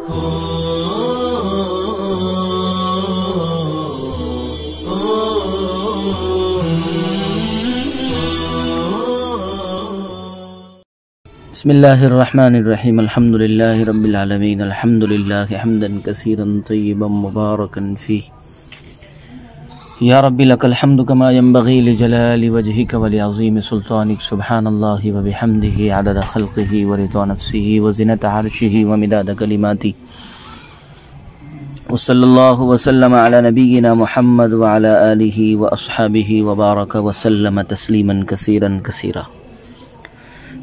بسم اللہ الرحمن الرحیم الحمدللہ رب العالمین الحمدللہ حمدا کثیرا طیبا مبارکا فیہ یا رب لک الحمد کما ينبغی لجلال وجہک ولعظیم سلطانک سبحان اللہ وبحمدہ عدد خلقہ ورضا نفسہ وزنۃ عرشہ ومداد کلماتہ وصلی اللہ وسلم علی نبینا محمد وعلی آلہ واصحابہ وبارک وسلم تسلیما کثیرا کثیرا۔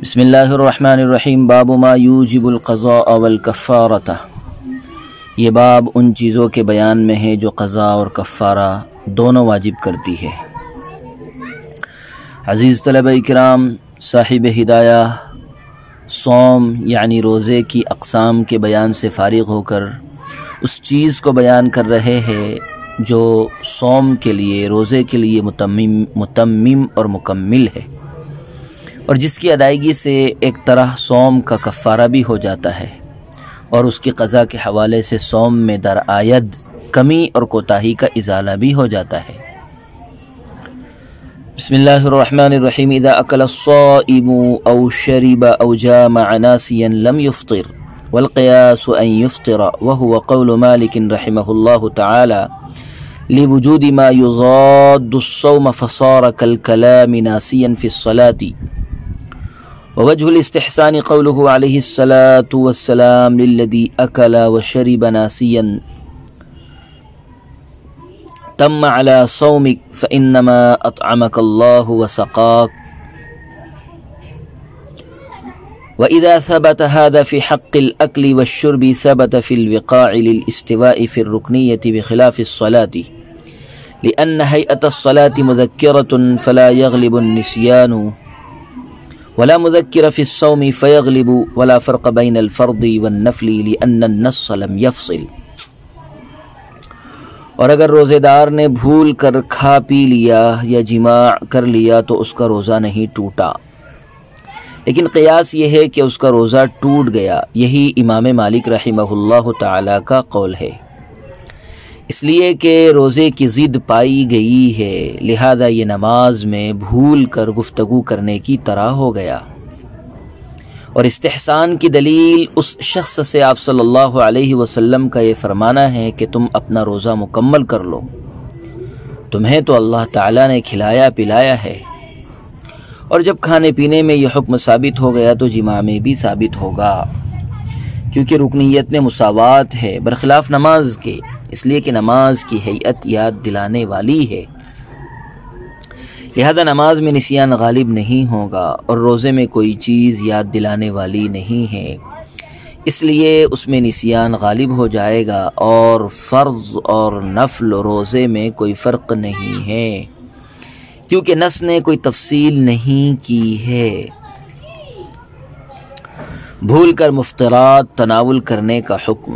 بسم اللہ الرحمن الرحیم۔ باب ما یوجب القضاء والکفارۃ، یہ باب ان چیزوں کے بیان میں ہے جو قضاء اور کفارہ دونوں واجب کرتی ہے۔ عزیز طلبہ کرام، صاحب ہدایہ صوم یعنی روزے کی اقسام کے بیان سے فارغ ہو کر اس چیز کو بیان کر رہے ہیں جو صوم کے لیے، روزے کے لیے متمم اور مکمل ہے، اور جس کی ادائیگی سے ایک طرح صوم کا کفارہ بھی ہو جاتا ہے، اور اس کی قضا کے حوالے سے صوم میں درآید کمی اور کوتاہی کا ازالہ بھی ہو جاتا ہے۔ بسم اللہ الرحمن الرحیم۔ اذا اکل الصائم او شرب او جامع ناسیا لم يفطر والقیاس ان يفطر وهو قول مالک رحمہ اللہ تعالی لوجود ما يضاد الصوم فصار كالكلام ناسیا في الصلاة، ووجه الاستحسان قوله عليه الصلاة والسلام للذي أكل وشرب ناسيا تم على صومك فإنما أطعمك الله وسقاك، وإذا ثبت هذا في حق الأكل والشرب ثبت في الوقاع للاستواء في الركنية بخلاف الصلاة، لأن هيئة الصلاة مذكرة فلا يغلب النسيان، ولا مذکر فی الصوم فیغلب، ولا فرق بین الفرض والنفل لأن النص لم یفصل۔ اور اگر روزے دار نے بھول کر کھا پی لیا یا جماع کر لیا تو اس کا روزہ نہیں ٹوٹا، لیکن قیاس یہ ہے کہ اس کا روزہ ٹوٹ گیا۔ یہی امام مالک رحمہ اللہ تعالی کا قول ہے، اس لیے کہ روزے کی ضد پائی گئی ہے، لہذا یہ نماز میں بھول کر گفتگو کرنے کی طرح ہو گیا۔ اور استحسان کی دلیل اس شخص سے آپ صلی اللہ علیہ وسلم کا یہ فرمانا ہے کہ تم اپنا روزہ مکمل کر لو، تمہیں تو اللہ تعالیٰ نے کھلایا پلایا ہے، اور جب کھانے پینے میں یہ حکم ثابت ہو گیا تو جماع میں بھی ثابت ہوگا، کیونکہ رکنیت میں مساوات ہے برخلاف نماز کے، اس لیے کہ نماز کی ہیئت یاد دلانے والی ہے، لہذا نماز میں نسیان غالب نہیں ہوگا، اور روزے میں کوئی چیز یاد دلانے والی نہیں ہے، اس لیے اس میں نسیان غالب ہو جائے گا، اور فرض اور نفل روزے میں کوئی فرق نہیں ہے، کیونکہ نص نے کوئی تفصیل نہیں کی ہے۔ بھول کر مفطرات تناول کرنے کا حکم۔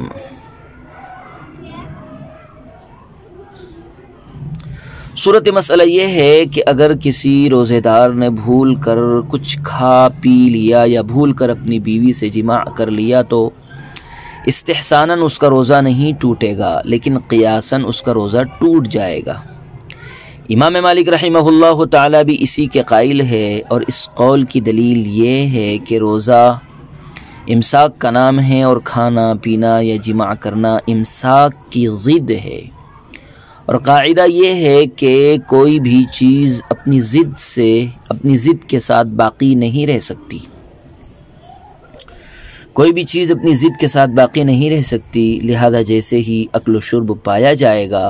صورت مسئلہ یہ ہے کہ اگر کسی روزے دار نے بھول کر کچھ کھا پی لیا یا بھول کر اپنی بیوی سے جماع کر لیا تو استحساناً اس کا روزہ نہیں ٹوٹے گا، لیکن قیاساً اس کا روزہ ٹوٹ جائے گا۔ امام مالک رحمہ اللہ تعالی بھی اسی کے قائل ہے، اور اس قول کی دلیل یہ ہے کہ روزہ امساک کا نام ہے، اور کھانا پینا یا جماع کرنا امساک کی ضد ہے، اور قاعدہ یہ ہے کہ کوئی بھی چیز اپنی ضد کے ساتھ باقی نہیں رہ سکتی، کوئی بھی چیز اپنی ضد کے ساتھ باقی نہیں رہ سکتی، لہذا جیسے ہی اکل و شرب پایا جائے گا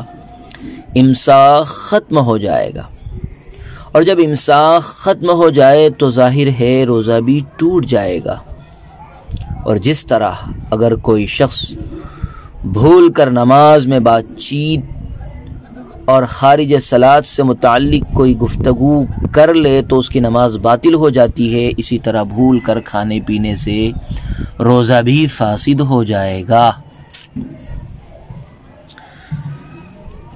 امساک ختم ہو جائے گا، اور جب امساک ختم ہو جائے تو ظاہر ہے روزہ بھی ٹوٹ جائے گا۔ اور جس طرح اگر کوئی شخص بھول کر نماز میں بات چیت اور خارج صلاۃ سے متعلق کوئی گفتگو کر لے تو اس کی نماز باطل ہو جاتی ہے، اسی طرح بھول کر کھانے پینے سے روزہ بھی فاسد ہو جائے گا۔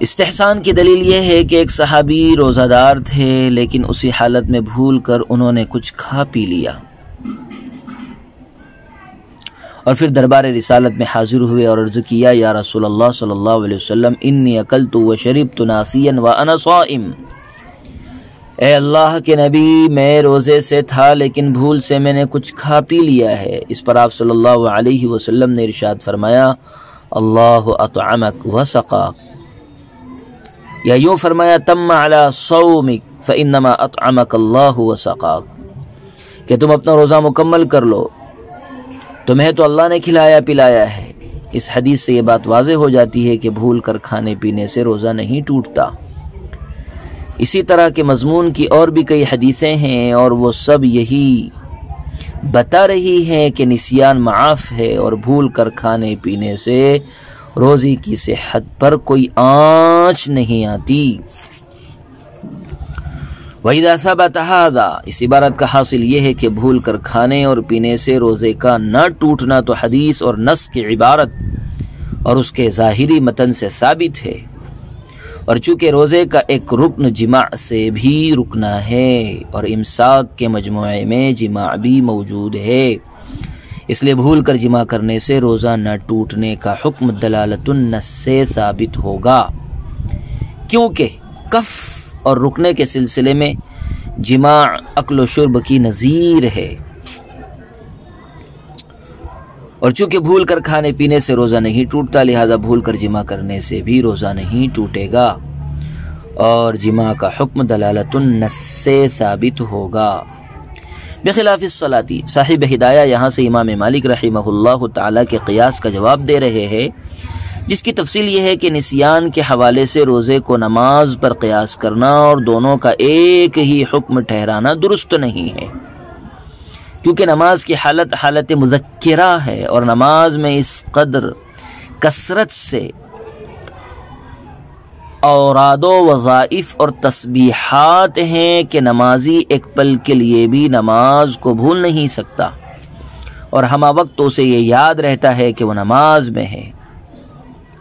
استحسان کی دلیل یہ ہے کہ ایک صحابی روزہ دار تھے، لیکن اسی حالت میں بھول کر انہوں نے کچھ کھا پی لیا، اور پھر دربار رسالت میں حاضر ہوئے اور عرض کیا یا رسول اللہ صلی اللہ علیہ وسلم انی اکلت وشربت ناسیا وانا صائم، اے اللہ کے نبی میں روزے سے تھا لیکن بھول سے میں نے کچھ کھا پی لیا ہے۔ اس پر آپ صلی اللہ علیہ وسلم نے ارشاد فرمایا اللہ اطعمک وسقاک، یا یوں فرمایا تم علی صومک فانما اطعمک اللہ وسقاک، کہ تم اپنا روزہ مکمل کر لو، تمہیں تو اللہ نے کھلایا پلایا ہے۔ اس حدیث سے یہ بات واضح ہو جاتی ہے کہ بھول کر کھانے پینے سے روزہ نہیں ٹوٹتا۔ اسی طرح کے مضمون کی اور بھی کئی حدیثیں ہیں اور وہ سب یہی بتا رہی ہیں کہ نسیان معاف ہے اور بھول کر کھانے پینے سے روزی کی صحت پر کوئی آنچ نہیں آتی۔ وَإِذَا ثَبَتَ هَذَا، اس عبارت کا حاصل یہ ہے کہ بھول کر کھانے اور پینے سے روزے کا نہ ٹوٹنا تو حدیث اور نص کی عبارت اور اس کے ظاہری متن سے ثابت ہے، اور چونکہ روزے کا ایک رکن جماع سے بھی رکنا ہے اور امساک کے مجموعے میں جماع بھی موجود ہے، اس لیے بھول کر جماع کرنے سے روزہ نہ ٹوٹنے کا حکم دلالت النص سے ثابت ہوگا، کیونکہ کف اور رکنے کے سلسلے میں جماع اکل و شرب کی نظیر ہے، اور چونکہ بھول کر کھانے پینے سے روزہ نہیں ٹوٹتا لہذا بھول کر جماع کرنے سے بھی روزہ نہیں ٹوٹے گا اور جماع کا حکم دلالت النص سے ثابت ہوگا۔ بخلاف الصلاۃ، صاحب ہدایہ یہاں سے امام مالک رحمہ اللہ تعالی کے قیاس کا جواب دے رہے ہیں، جس کی تفصیل یہ ہے کہ نسیان کے حوالے سے روزے کو نماز پر قیاس کرنا اور دونوں کا ایک ہی حکم ٹھہرانا درست نہیں ہے، کیونکہ نماز کی حالت مذکرہ ہے اور نماز میں اس قدر کثرت سے اوراد و وظائف اور تسبیحات ہیں کہ نمازی ایک پل کے لیے بھی نماز کو بھول نہیں سکتا، اور ہمہ وقت اسے یہ یاد رہتا ہے کہ وہ نماز میں ہے۔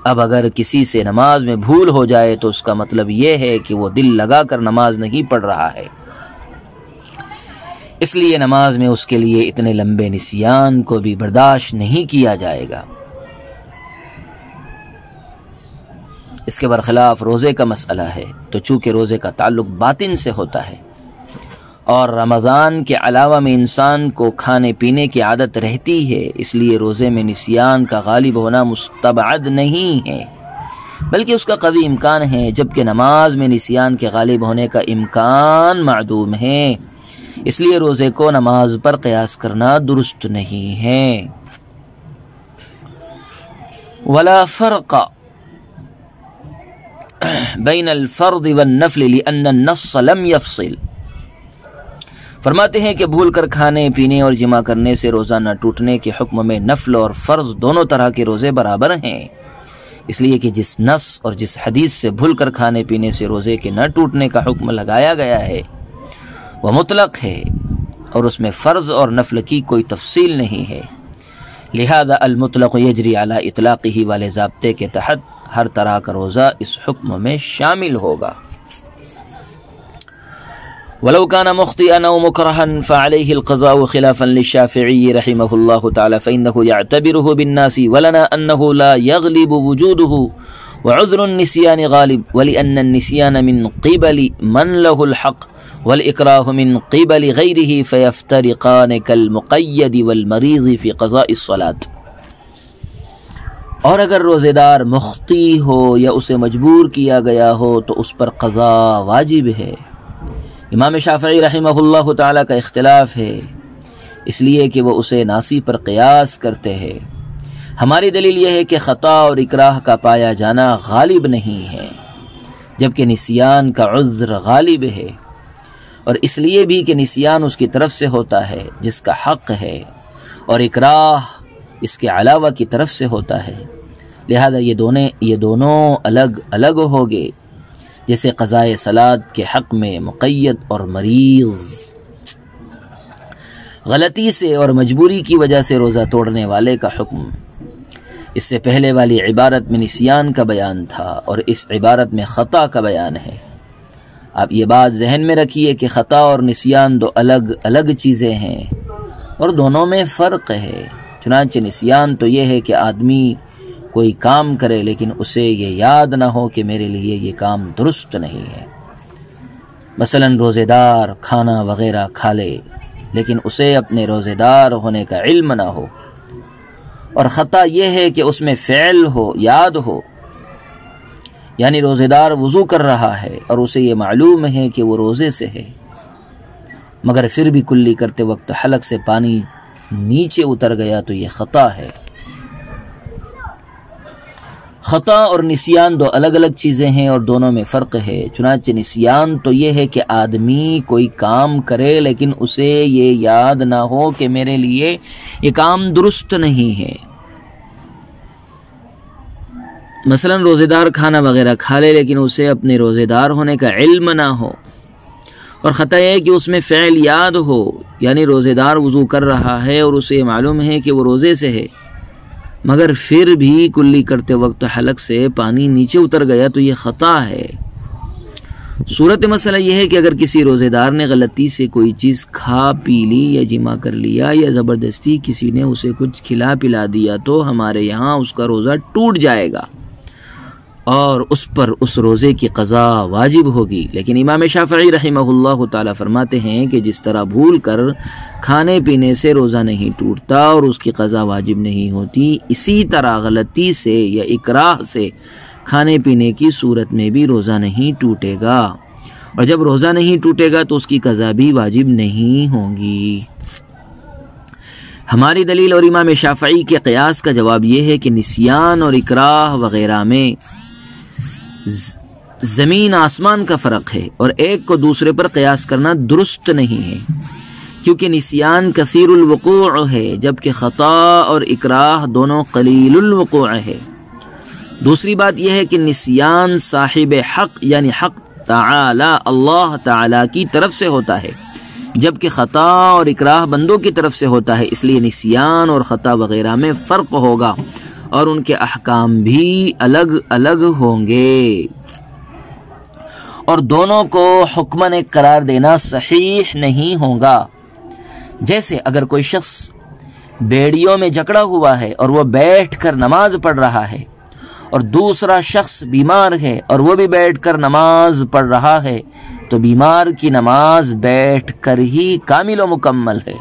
اب اگر کسی سے نماز میں بھول ہو جائے تو اس کا مطلب یہ ہے کہ وہ دل لگا کر نماز نہیں پڑھ رہا ہے، اس لیے نماز میں اس کے لیے اتنے لمبے نسیان کو بھی برداشت نہیں کیا جائے گا۔ اس کے برخلاف روزے کا مسئلہ ہے تو چونکہ روزے کا تعلق باطن سے ہوتا ہے اور رمضان کے علاوہ میں انسان کو کھانے پینے کی عادت رہتی ہے، اس لیے روزے میں نسیان کا غالب ہونا مستبعد نہیں ہے بلکہ اس کا قوی امکان ہے، جبکہ نماز میں نسیان کے غالب ہونے کا امکان معدوم ہے، اس لیے روزے کو نماز پر قیاس کرنا درست نہیں ہے۔ ولا فرق بین الفرض والنفل لأن النص لم يفصل، فرماتے ہیں کہ بھول کر کھانے پینے اور جماع کرنے سے روزہ نہ ٹوٹنے کے حکم میں نفل اور فرض دونوں طرح کے روزے برابر ہیں، اس لیے کہ جس نص اور جس حدیث سے بھول کر کھانے پینے سے روزے کے نہ ٹوٹنے کا حکم لگایا گیا ہے وہ مطلق ہے اور اس میں فرض اور نفل کی کوئی تفصیل نہیں ہے، لہذا المطلق یجری علی اطلاقہ والے ضابطے کے تحت ہر طرح کا روزہ اس حکم میں شامل ہوگا۔ ولو كان مخطئا أو مكرها فعليه القضاء خلافا للشافعي رحمه الله تعالى فإنه يعتبره بالناس ولنا أنه لا يغلب وجوده وعذر النسيان غالب، ولأن النسيان من قبل من له الحق والإكراه من قبل غيره فيفترقان كالمقيد والمريض في قضاء الصلاة۔ اور اگر روزے دار مخطی ہو یا اسے مجبور کیا گیا ہو تو اس پر قضا واجب ہے۔ امام شافعی رحمہ اللہ تعالیٰ کا اختلاف ہے، اس لیے کہ وہ اسے ناسی پر قیاس کرتے ہیں۔ ہماری دلیل یہ ہے کہ خطا اور اکراہ کا پایا جانا غالب نہیں ہے، جبکہ نسیان کا عذر غالب ہے، اور اس لیے بھی کہ نسیان اس کی طرف سے ہوتا ہے جس کا حق ہے، اور اکراہ اس کے علاوہ کی طرف سے ہوتا ہے، لہذا یہ دونوں الگ الگ ہوگے، جیسے قضائے صلاۃ کے حق میں مقید اور مریض۔ غلطی سے اور مجبوری کی وجہ سے روزہ توڑنے والے کا حکم اس سے پہلے والی عبارت میں نسیان کا بیان تھا اور اس عبارت میں خطا کا بیان ہے۔ آپ یہ بات ذہن میں رکھیے کہ خطا اور نسیان دو الگ الگ چیزیں ہیں اور دونوں میں فرق ہے۔ چنانچہ نسیان تو یہ ہے کہ آدمی کوئی کام کرے لیکن اسے یہ یاد نہ ہو کہ میرے لیے یہ کام درست نہیں ہے۔ مثلا روزے دار کھانا وغیرہ کھا لے لیکن اسے اپنے روزے دار ہونے کا علم نہ ہو، اور خطا یہ ہے کہ اس میں فعل ہو، یاد ہو، یعنی روزے دار وضو کر رہا ہے اور اسے یہ معلوم ہے کہ وہ روزے سے ہے، مگر پھر بھی کلی کرتے وقت حلق سے پانی نیچے اتر گیا تو یہ خطا ہے۔ خطا اور نسیان دو الگ الگ چیزیں ہیں اور دونوں میں فرق ہے۔ چنانچہ نسیان تو یہ ہے کہ آدمی کوئی کام کرے لیکن اسے یہ یاد نہ ہو کہ میرے لیے یہ کام درست نہیں ہے۔ مثلا روزے دار کھانا وغیرہ کھا لے لیکن اسے اپنے روزے دار ہونے کا علم نہ ہو، اور خطا یہ ہے کہ اس میں فعل یاد ہو، یعنی روزے دار وضو کر رہا ہے اور اسے معلوم ہے کہ وہ روزے سے ہے، مگر پھر بھی کلی کرتے وقت حلق سے پانی نیچے اتر گیا تو یہ خطا ہے۔ صورت مسئلہ یہ ہے کہ اگر کسی روزے دار نے غلطی سے کوئی چیز کھا پی لی یا جمع کر لیا یا زبردستی کسی نے اسے کچھ کھلا پلا دیا تو ہمارے یہاں اس کا روزہ ٹوٹ جائے گا اور اس پر اس روزے کی قضا واجب ہوگی۔ لیکن امام شافعی رحمہ اللہ تعالی فرماتے ہیں کہ جس طرح بھول کر کھانے پینے سے روزہ نہیں ٹوٹتا اور اس کی قضا واجب نہیں ہوتی، اسی طرح غلطی سے یا اکراہ سے کھانے پینے کی صورت میں بھی روزہ نہیں ٹوٹے گا، اور جب روزہ نہیں ٹوٹے گا تو اس کی قضا بھی واجب نہیں ہوگی۔ ہماری دلیل اور امام شافعی کے قیاس کا جواب یہ ہے کہ نسیان اور اکراہ وغیرہ میں زمین آسمان کا فرق ہے اور ایک کو دوسرے پر قیاس کرنا درست نہیں ہے، کیونکہ نسیان کثیر الوقوع ہے جبکہ خطا اور اکراہ دونوں قلیل الوقوع ہے۔ دوسری بات یہ ہے کہ نسیان صاحب حق یعنی حق تعالی اللہ تعالی کی طرف سے ہوتا ہے، جبکہ خطا اور اکراہ بندوں کی طرف سے ہوتا ہے، اس لیے نسیان اور خطا وغیرہ میں فرق ہوگا اور ان کے احکام بھی الگ الگ ہوں گے، اور دونوں کو حکماً قرار دینا صحیح نہیں ہوگا۔ جیسے اگر کوئی شخص بیڑیوں میں جکڑا ہوا ہے اور وہ بیٹھ کر نماز پڑھ رہا ہے، اور دوسرا شخص بیمار ہے اور وہ بھی بیٹھ کر نماز پڑھ رہا ہے، تو بیمار کی نماز بیٹھ کر ہی کامل و مکمل ہے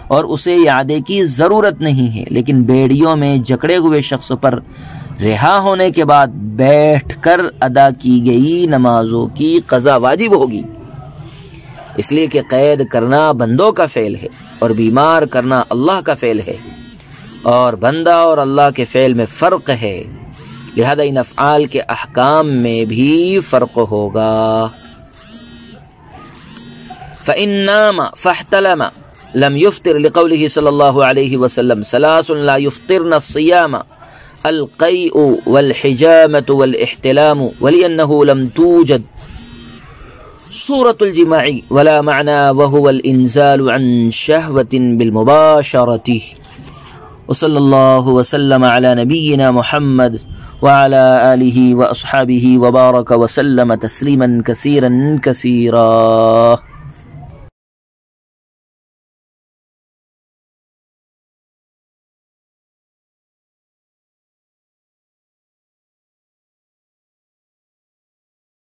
اور اسے اعادے کی ضرورت نہیں ہے، لیکن بیڑیوں میں جکڑے ہوئے شخص پر رہا ہونے کے بعد بیٹھ کر ادا کی گئی نمازوں کی قضا واجب ہوگی، اس لیے کہ قید کرنا بندوں کا فعل ہے اور بیمار کرنا اللہ کا فعل ہے، اور بندہ اور اللہ کے فعل میں فرق ہے، لہذا ان افعال کے احکام میں بھی فرق ہوگا۔ فَإِن نَامَ فَاحْتَلَمَ لم يفطر لقوله صلی اللہ علیہ وسلم ثلاث لا يفطرن الصيام القيء والحجامة والاحتلام ولأنه لم توجد صورة الجماع ولا معنى وهو الانزال عن شهوة بالمباشرة۔ وصلی اللہ وسلم على نبينا محمد وعلى آله وأصحابه وبارك وسلم تسليما كثيرا كثيرا۔